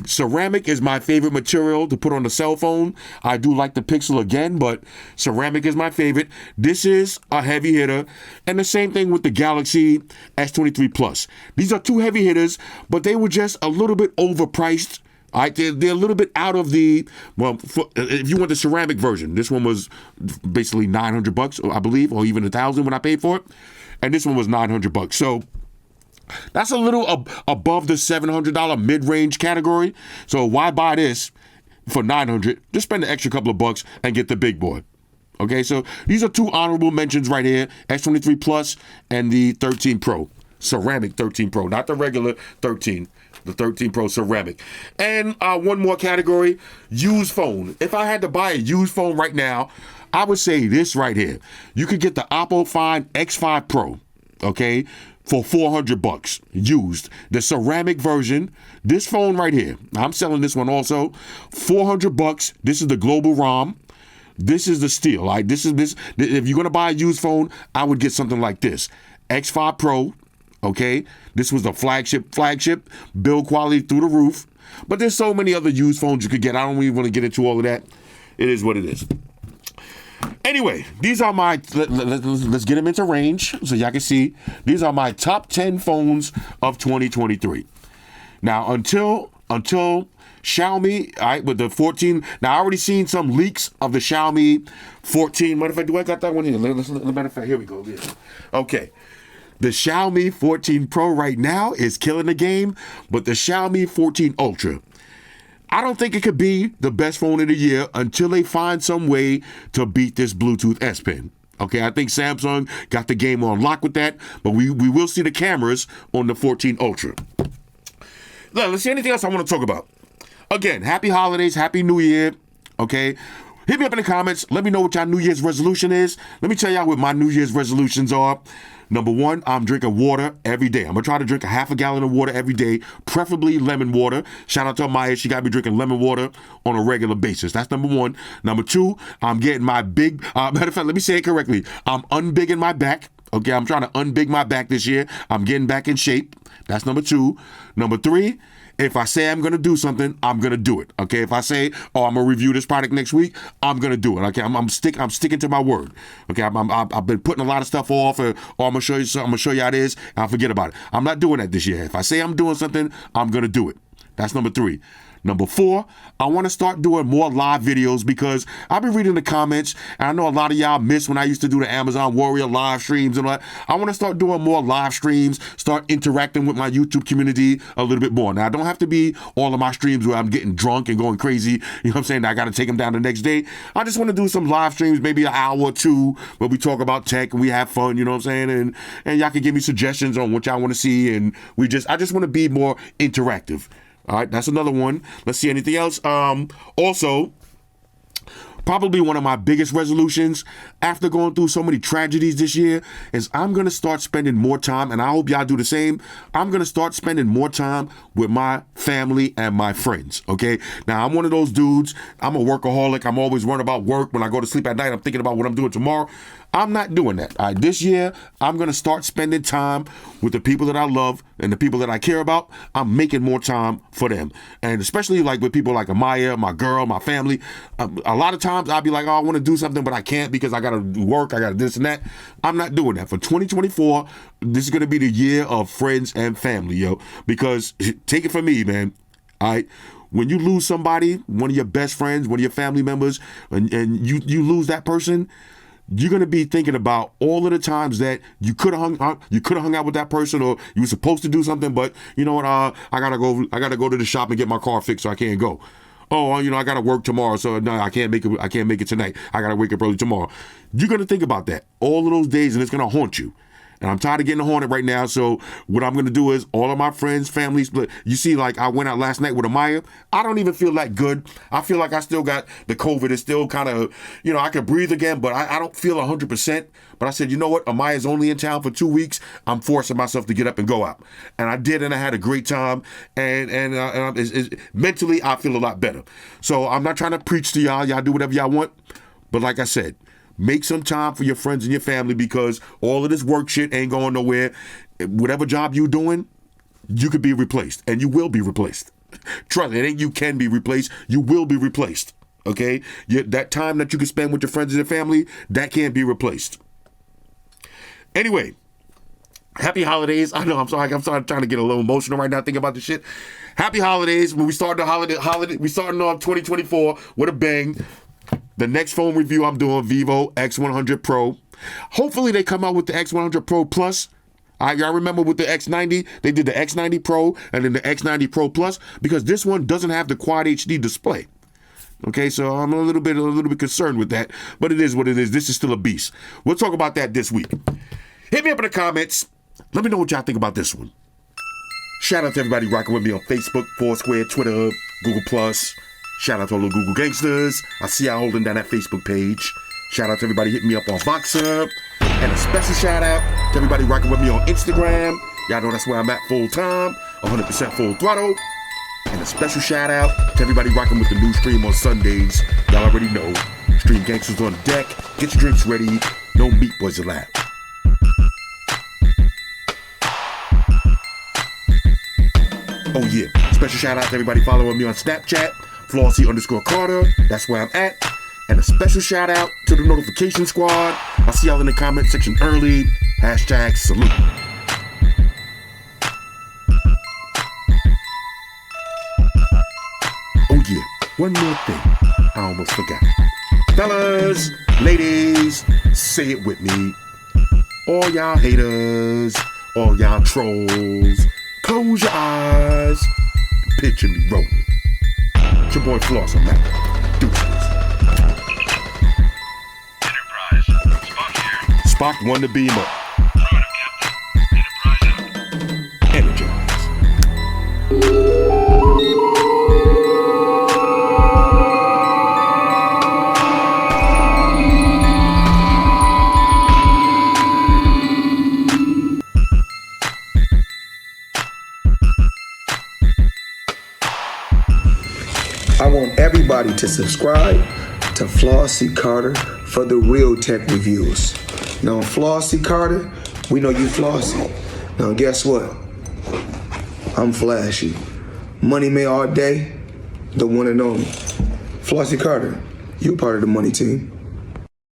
Ceramic is my favorite material to put on the cell phone. I do like the Pixel again, but ceramic is my favorite. This is a heavy hitter. And the same thing with the Galaxy S23 Plus. These are 2 heavy hitters, but they were just a little bit overpriced. All right, they're a little bit out of the, well, if you want the ceramic version, this one was basically $900, I believe, or even $1,000 when I paid for it. And this one was $900. So that's a little above the $700 mid-range category. So why buy this for $900? Just spend the extra couple of bucks and get the big boy. Okay, so these are 2 honorable mentions right here: S23 Plus and the 13 Pro, ceramic 13 Pro, not the regular 13. The 13 Pro ceramic. And one more category: used phone. If I had to buy a used phone right now, I would say this right here. You could get the Oppo Find X5 Pro. Okay, for $400 used. The ceramic version, this phone right here, I'm selling this one also, $400. This is the global ROM. This is the steel. Like this. If you're gonna buy a used phone, I would get something like this. X5 Pro. Okay, this was the flagship build quality through the roof. But there's so many other used phones you could get. I don't even want to get into all of that. It is what it is. Anyway, these are my, let's get them into range so y'all can see. These are my top 10 phones of 2023. Now, until Xiaomi, all right, with the 14, now I already seen some leaks of the Xiaomi 14. Matter of fact, do I got that one here? Matter of fact, here we go. Yeah. Okay. The Xiaomi 14 Pro right now is killing the game, but the Xiaomi 14 Ultra, I don't think it could be the best phone of the year until they find some way to beat this Bluetooth S Pen. Okay, I think Samsung got the game on lock with that, but we will see the cameras on the 14 Ultra. Let's see anything else I want to talk about. Again, happy holidays, happy New Year, okay? Hit me up in the comments. Let me know what your New Year's resolution is. Let me tell y'all what my New Year's resolutions are. Number one, I'm drinking water every day. I'm going to try to drink a half a gallon of water every day, preferably lemon water. Shout out to Amaya. She got me drinking lemon water on a regular basis. That's number one. Number two, I'm getting my big, matter of fact, let me say it correctly. I'm unbigging my back. Okay, I'm trying to unbig my back this year. I'm getting back in shape. That's number two. Number three, if I say I'm going to do something, I'm going to do it. Okay, if I say, oh, I'm going to review this product next week, I'm going to do it. Okay, I'm sticking to my word. Okay, I've been putting a lot of stuff off, or I'm going to show you something, I'm going to show you how it is, and I'll forget about it. I'm not doing that this year. If I say I'm doing something, I'm going to do it. That's number three. Number four, I want to start doing more live videos because I've been reading the comments, and I know a lot of y'all miss when I used to do the Amazon Warrior live streams and all that. I want to start doing more live streams, start interacting with my YouTube community a little bit more. Now, I don't have to be all of my streams where I'm getting drunk and going crazy. You know what I'm saying? I got to take them down the next day. I just want to do some live streams, maybe an hour or two, where we talk about tech and we have fun, you know what I'm saying? And y'all can give me suggestions on what y'all want to see, and I just want to be more interactive. All right, that's another one. Let's see anything else. Also, probably one of my biggest resolutions after going through so many tragedies this year is I'm going to start spending more time, and I hope y'all do the same. I'm going to start spending more time with my family and my friends, okay? Now, I'm one of those dudes. I'm a workaholic. I'm always worrying about work. When I go to sleep at night, I'm thinking about what I'm doing tomorrow. I'm not doing that. All right, this year, I'm going to start spending time with the people that I love and the people that I care about. I'm making more time for them. And especially like with people like Amaya, my girl, my family. A lot of times I'll be like, oh, I want to do something, but I can't because I got to work. I got to this and that. I'm not doing that. For 2024, this is going to be the year of friends and family, yo. Because take it from me, man. All right. When you lose somebody, one of your best friends, one of your family members, and you lose that person, you're gonna be thinking about all of the times that you could have hung out with that person, or you were supposed to do something, but you know what? I gotta go to the shop and get my car fixed, so I can't go. Oh, I gotta work tomorrow, so no, I can't make it tonight. I gotta wake up early tomorrow. You're gonna think about that all of those days, and it's gonna haunt you. And I'm tired of getting haunted right now. So what I'm going to do is all of my friends, families, you see, like I went out last night with Amaya. I don't even feel that good. I feel like I still got the COVID. It's still kind of, I can breathe again, but I don't feel 100%. But I said, you know what? Amaya's only in town for 2 weeks. I'm forcing myself to get up and go out. And I did, and I had a great time. And mentally, I feel a lot better. So I'm not trying to preach to y'all. Y'all do whatever y'all want. But like I said, make some time for your friends and your family, because all of this work shit ain't going nowhere. Whatever job you're doing, you could be replaced, and you will be replaced. Trust me, it ain't you can be replaced. You will be replaced, okay? That time that you can spend with your friends and your family, that can't be replaced. Anyway, happy holidays. I know I'm sorry, trying to get a little emotional right now thinking about this shit. Happy holidays. When we start the holiday, we starting off 2024 with a bang. The next phone review I'm doing, Vivo X100 Pro. Hopefully they come out with the X100 Pro Plus. Y'all remember with the X90, they did the X90 Pro and then the X90 Pro Plus, because this one doesn't have the Quad HD display. Okay, so I'm a little bit concerned with that, but it is what it is. This is still a beast. We'll talk about that this week. Hit me up in the comments. Let me know what y'all think about this one. Shout out to everybody rocking with me on Facebook, Foursquare, Twitter, Google+. Shout out to all the Google gangsters. I see y'all holding down that Facebook page. Shout out to everybody hitting me up on Voxer. And a special shout out to everybody rocking with me on Instagram. Y'all know that's where I'm at full time, 100% full throttle. And a special shout out to everybody rocking with the new stream on Sundays. Y'all already know. Stream Gangsters on deck. Get your drinks ready. No meat boys allowed. Oh yeah, special shout out to everybody following me on Snapchat, Flossy_Carter, that's where I'm at. And a special shout out to the notification squad. I'll see y'all in the comment section early. Hashtag salute. Oh yeah, one more thing, I almost forgot. Fellas, ladies, say it with me. All y'all haters, all y'all trolls, close your eyes, picture me rolling. It's your boy Floss, I'm out. Deuces. Enterprise. Spock here. Spock won the beam up. Affirmative, Captain. Enterprise out. Energize. I want everybody to subscribe to Flossy Carter for the real tech reviews. Now, Flossy Carter, we know you flossy. Now, guess what? I'm flashy. Money May all day, the one and only. Flossy Carter, you part of the money team.